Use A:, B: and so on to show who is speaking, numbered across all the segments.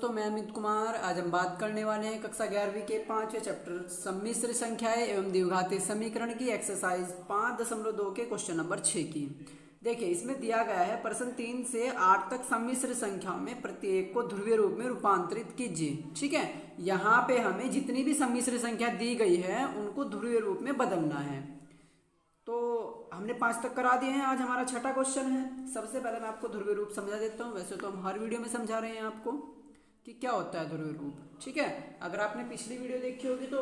A: दोस्तों, मैं अमित कुमार। आज हम बात करने वाले हैं कक्षा 11वीं के 5वें चैप्टर सम्मिश्र संख्याएं एवं द्विघातीय समीकरण की एक्सरसाइज 5.2 के क्वेश्चन नंबर 6 की। देखिए, इसमें दिया गया है प्रश्न 3 से 8 तक सम्मिश्र संख्याओं में प्रत्येक को ध्रुवीय रूप में रूपांतरित कीजिए। ठीक है, यहाँ पे हमें जितनी भी सम्मिश्र संख्या दी गई है उनको ध्रुवीय रूप में बदलना है। तो हमने 5 तक करा दिए हैं। आज हमारा छठा क्वेश्चन है। सबसे पहले मैं आपको ध्रुवीय रूप समझा देता हूँ। वैसे तो हम हर वीडियो में समझा रहे हैं आपको कि क्या होता है ध्रुवीय रूप। ठीक है, अगर आपने पिछली वीडियो देखी होगी तो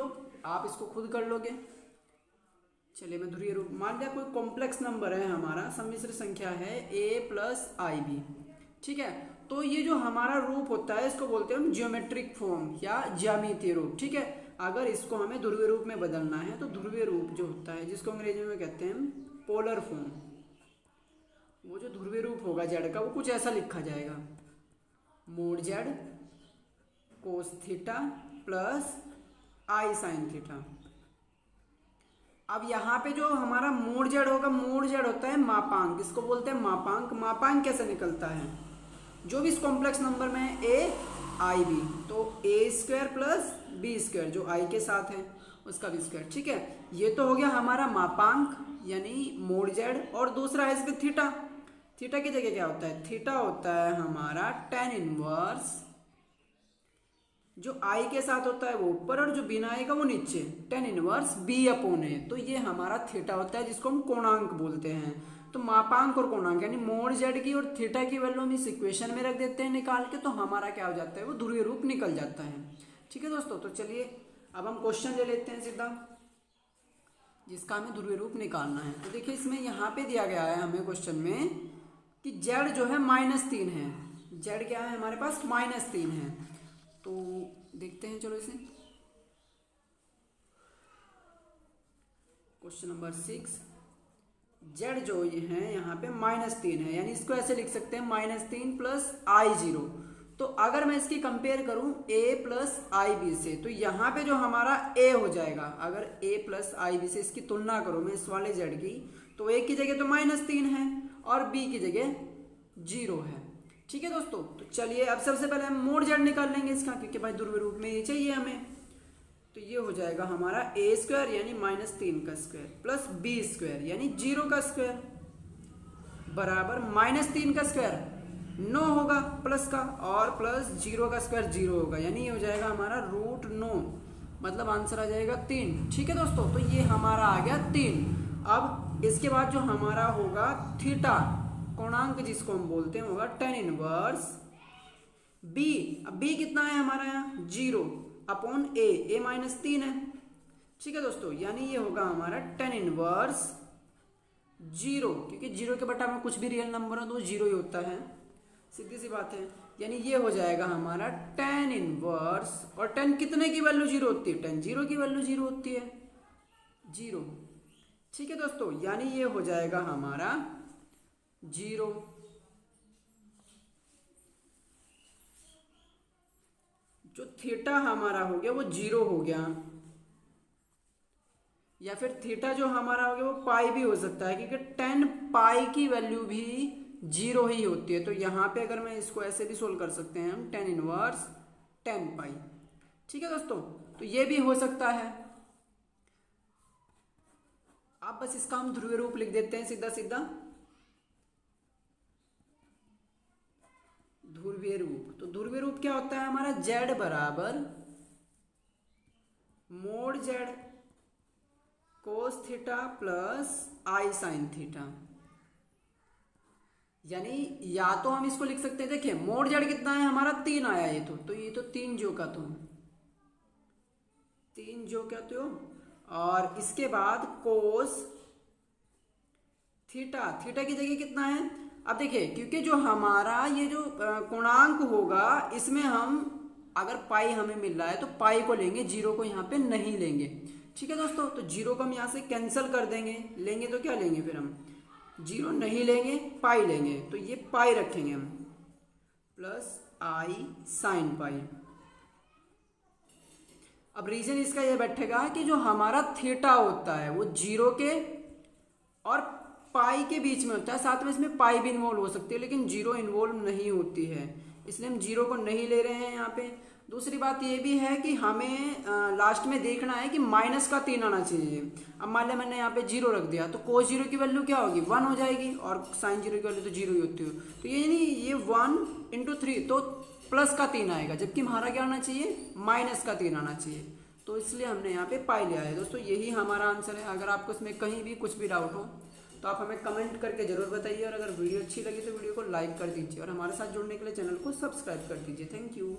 A: आप इसको खुद कर लोगे। चलिए, मैं ध्रुवीय रूप मान लिया कोई कॉम्प्लेक्स नंबर है, हमारा सम्मिश्र संख्या है a+ib। ठीक है, तो ये जो हमारा रूप होता है इसको बोलते हैं हम ज्योमेट्रिक फॉर्म या ज्यामितीय रूप। ठीक है, अगर इसको हमें ध्रुवीय रूप में बदलना है तो ध्रुवीय रूप जो होता है जिसको अंग्रेजी में कहते हैं पोलर फॉर्म, वो जो ध्रुवीय रूप होगा जेड का वो कुछ ऐसा लिखा जाएगा, mod z cos theta plus i sine theta. अब यहाँ पे जो हमारा मोड जेड होगा, मोड जेड होता है मापांक, इसको बोलते हैं मापांक। मापांक कैसे निकलता है? जो भी इस कॉम्प्लेक्स नंबर में है ए आई बी, तो a² प्लस b², जो i के साथ है उसका b²। ठीक है, ये तो हो गया हमारा मापांक यानी मोड जेड। और दूसरा है इसमें थीटा। थीटा की जगह क्या होता है? थीटा होता है हमारा tan इनवर्स, जो i के साथ होता है वो ऊपर और जो बिना i का वो नीचे, tan इनवर्स b/a। तो ये हमारा थीटा होता है जिसको हम कोणांक बोलते हैं। तो मापांक और कोणांक यानी मोड जेड की और थीटा की वैल्यू हम इस इक्वेशन में रख देते हैं निकाल के, तो हमारा क्या हो जाता है? वो ध्रुवीय रूप निकल जाता है। ठीक है दोस्तों, तो चलिए अब हम क्वेश्चन ले लेते हैं सीधा, जिसका हमें ध्रुवीय रूप निकालना है। तो देखिए, इसमें यहाँ पे दिया गया है हमें क्वेश्चन में कि जेड जो है -3 है। जेड क्या है हमारे पास? -3 है। तो देखते हैं, चलो इसे। क्वेश्चन नंबर 6, जेड जो ये है यहाँ पे -3 है, यानी इसको ऐसे लिख सकते हैं -3 प्लस i0। तो अगर मैं इसकी कंपेयर करूं a प्लस आई बी से, तो यहाँ पे जो हमारा a हो जाएगा, अगर a प्लस आई बी से इसकी तुलना करूं मैं इस वाले z की, तो a की जगह तो -3 है और b की जगह 0 है। ठीक है दोस्तों, तो चलिए अब सबसे पहले हम मोड z निकाल लेंगे इसका, क्योंकि भाई ध्रुवीय रूप में ये चाहिए हमें। तो ये हो जाएगा हमारा a² यानी -3 का स्क्वायर प्लस b² यानी 0 का स्क्वायर बराबर -3 का स्क्वायर 9 होगा प्लस का, और प्लस 0 का स्क्वायर 0 होगा, यानी ये हो जाएगा हमारा √9, मतलब आंसर आ जाएगा 3। ठीक है दोस्तों, तो ये हमारा आ गया 3। अब इसके बाद जो हमारा होगा थीटा कोणांक जिसको हम बोलते हैं होगा tan इनवर्स b। अब b कितना है हमारा यहाँ? 0/a, a -3 है। ठीक है दोस्तों, यानी ये होगा हमारा tan इनवर्स 0, क्योंकि 0 के बटा में कुछ भी रियल नंबर हो तो 0 ही होता है, सीधी सी बात है। यानी ये हो जाएगा हमारा tan इनवर्स, और tan कितने की वैल्यू 0 होती है? tan 0 की वैल्यू 0 होती है, 0। ठीक है दोस्तों, यानी ये हो जाएगा हमारा 0। जो थीटा हमारा हो गया वो 0 हो गया, या फिर थीटा जो हमारा हो गया वो पाई भी हो सकता है, क्योंकि tan पाई की वैल्यू भी 0 ही होती है। तो यहाँ पे अगर मैं इसको ऐसे भी सोल्व कर सकते हैं हम, tan इनवर्स tan पाई। ठीक है दोस्तों, तो ये भी हो सकता है। आप बस इसका हम ध्रुवीय रूप लिख देते हैं सीधा सीधा। ध्रुवीय रूप, तो ध्रुवीय रूप क्या होता है हमारा? z बराबर mod z cos theta plus i sine theta. यानी या तो हम इसको लिख सकते हैं, देखिए मोड जेड कितना है हमारा? 3 आया ये तो ये तो 3 जो का तो 3 जो क्या तो, और इसके बाद कोस थीटा, थीटा की जगह कितना है? अब देखिए, क्योंकि जो हमारा ये जो कोणांक होगा इसमें हम अगर पाई हमें मिल रहा है तो पाई को लेंगे, 0 को यहाँ पे नहीं लेंगे। ठीक है दोस्तों, तो 0 को हम यहाँ से कैंसिल कर देंगे। लेंगे तो क्या लेंगे फिर हम? 0 नहीं लेंगे, पाई लेंगे, तो ये पाई रखेंगे हम प्लस आई साइन पाई। अब रीजन इसका ये बैठेगा कि जो हमारा थीटा होता है वो 0 के और पाई के बीच में होता है, साथ में इसमें पाई भी इन्वॉल्व हो सकती है, लेकिन 0 इन्वॉल्व नहीं होती है। इसलिए हम जीरो को नहीं ले रहे हैं यहाँ पे। दूसरी बात ये भी है कि हमें लास्ट में देखना है कि माइनस का 3 आना चाहिए। अब मान लिया मैंने यहाँ पे जीरो रख दिया तो कोस जीरो की वैल्यू क्या होगी 1 हो जाएगी, और साइन जीरो की वैल्यू तो जीरो ही होती है। तो ये नहीं, ये 1 इंटू 3 तो प्लस का 3 आएगा, जबकि हमारा क्या आना चाहिए माइनस का 3 आना चाहिए। तो इसलिए हमने यहाँ पे पाई लिया है दोस्तों, यही हमारा आंसर है। अगर आपको इसमें कहीं भी कुछ भी डाउट हो तो आप हमें कमेंट करके ज़रूर बताइए, और अगर वीडियो अच्छी लगी तो वीडियो को लाइक कर दीजिए, और हमारे साथ जुड़ने के लिए चैनल को सब्सक्राइब कर दीजिए। Thank you.